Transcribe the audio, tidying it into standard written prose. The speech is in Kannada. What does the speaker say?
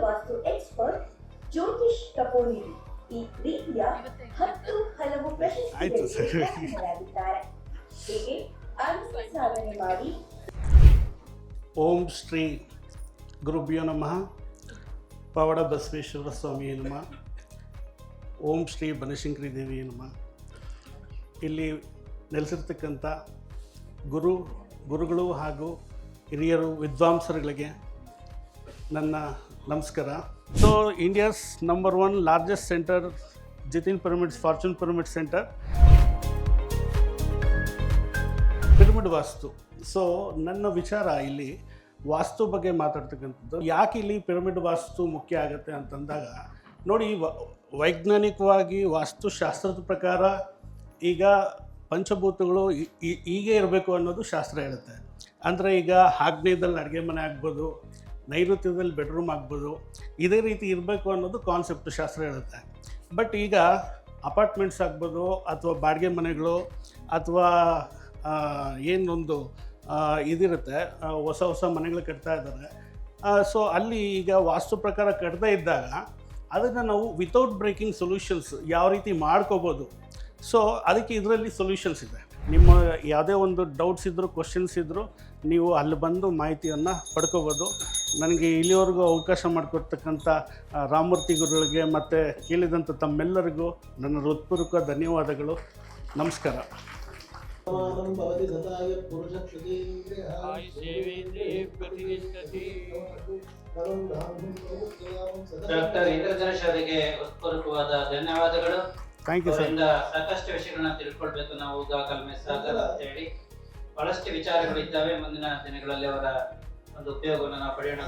ವಾಸ್ತು ಎಕ್ಸ್ಪರ್ಟ್ ಜ್ಯೋತಿಷ್ ಕಪೋಲಿ ಈ ರೀತಿಯ 10 ಹಲವು ಪ್ರಶಸ್ತಿಗಳಿದ್ದಾರೆ. ಹೀಗೆ ಅದ್ಭುತ ಸಾಧನೆ ಮಾಡಿ ಓಂ ಶ್ರೀ ಗುರುಭ್ಯೋ ನಮಃ. ಪವಾಡ ಬಸವೇಶ್ವರ ಸ್ವಾಮಿಯೇ ನಮಃ. ಓಂ ಶ್ರೀ ಬನಶಂಕರಿ ದೇವಿಯೇ ನಮಃ. ಇಲ್ಲಿ ನೆಲೆಸಿರ್ತಕ್ಕಂಥ ಗುರುಗಳು ಹಾಗೂ ಹಿರಿಯರು ವಿದ್ವಾಂಸರುಗಳಿಗೆ ನನ್ನ ನಮಸ್ಕಾರ. So India's number 1 largest centre Jitin pyramids fortune pyramid centre pyramid vastu. So ನನ್ನ ವಿಚಾರ ಇಲ್ಲಿ ವಾಸ್ತು ಬಗ್ಗೆ ಮಾತಾಡ್ತಕ್ಕಂಥದ್ದು. ಯಾಕೆ ಇಲ್ಲಿ ಪಿರಮಿಡ್ ವಾಸ್ತು ಮುಖ್ಯ ಆಗುತ್ತೆ ಅಂತಂದಾಗ ನೋಡಿ, ವೈಜ್ಞಾನಿಕವಾಗಿ ವಾಸ್ತುಶಾಸ್ತ್ರದ ಪ್ರಕಾರ ಈಗ ಪಂಚಭೂತಗಳು ಹೀಗೆ ಇರಬೇಕು ಅನ್ನೋದು ಶಾಸ್ತ್ರ ಹೇಳುತ್ತೆ. ಅಂದರೆ ಈಗ ಆಗ್ನೇಯದಲ್ಲಿ ಅಡುಗೆ ಮನೆ ಆಗ್ಬೋದು, ನೈಋತ್ಯದಲ್ಲಿ ಬೆಡ್ರೂಮ್ ಆಗ್ಬೋದು, ಇದೇ ರೀತಿ ಇರಬೇಕು ಅನ್ನೋದು ಕಾನ್ಸೆಪ್ಟ್ ಶಾಸ್ತ್ರ ಹೇಳುತ್ತೆ. ಬಟ್ ಈಗ ಅಪಾರ್ಟ್ಮೆಂಟ್ಸ್ ಆಗ್ಬೋದು ಅಥವಾ ಬಾಡಿಗೆ ಮನೆಗಳು ಅಥವಾ ಏನೊಂದು ಇದಿರುತ್ತೆ, ಹೊಸ ಮನೆಗಳು ಕಟ್ತಾ ಇದ್ದಾರೆ. ಸೊ ಅಲ್ಲಿ ಈಗ ವಾಸ್ತು ಪ್ರಕಾರ ಕಟ್ತಾ ಇದ್ದಾಗ ಅದನ್ನು ನಾವು ವಿತೌಟ್ ಬ್ರೇಕಿಂಗ್ ಸೊಲ್ಯೂಷನ್ಸ್ ಯಾವ ರೀತಿ ಮಾಡ್ಕೋಬೋದು. ಸೊ ಅದಕ್ಕೆ ಇದರಲ್ಲಿ ಸೊಲ್ಯೂಷನ್ಸ್ ಇದೆ. ನಿಮ್ಮ ಯಾವುದೇ ಒಂದು ಡೌಟ್ಸ್ ಇದ್ದರೂ ಕ್ವಶನ್ಸ್ ಇದ್ದರೂ ನೀವು ಅಲ್ಲಿ ಬಂದು ಮಾಹಿತಿಯನ್ನು ಪಡ್ಕೋಬೋದು. ನನಗೆ ಇಲ್ಲಿವರೆಗೂ ಅವಕಾಶ ಮಾಡಿಕೊಡ್ತಕ್ಕಂಥ ರಾಮಮೂರ್ತಿ ಗುರುಗಳಿಗೆ ಮತ್ತು ಕೇಳಿದಂಥ ತಮ್ಮೆಲ್ಲರಿಗೂ ನನ್ನ ಹೃತ್ಪೂರ್ವಕ ಧನ್ಯವಾದಗಳು. ನಮಸ್ಕಾರ. ಡಾಕ್ಟರ್ ಇಂದ್ರಧನುಷ್ ಅವರಿಗೆ ಹೃತ್ಪೂರ್ವಕವಾದ ಧನ್ಯವಾದಗಳು. Thank you sir. ಸಾಕಷ್ಟು ವಿಷಯಗಳನ್ನ ತಿಳ್ಕೊಳ್ಬೇಕು ನಾವು. ಕಲ್ಮೆ ಸಾಗರ ಅಂತ ಹೇಳಿ ಬಹಳಷ್ಟು ವಿಚಾರಗಳು ಇದ್ದಾವೆ. ಮುಂದಿನ ದಿನಗಳಲ್ಲಿ ಅವರ ಒಂದು ಉಪಯೋಗವನ್ನು ನಾವು ಪಡೆಯೋಣ.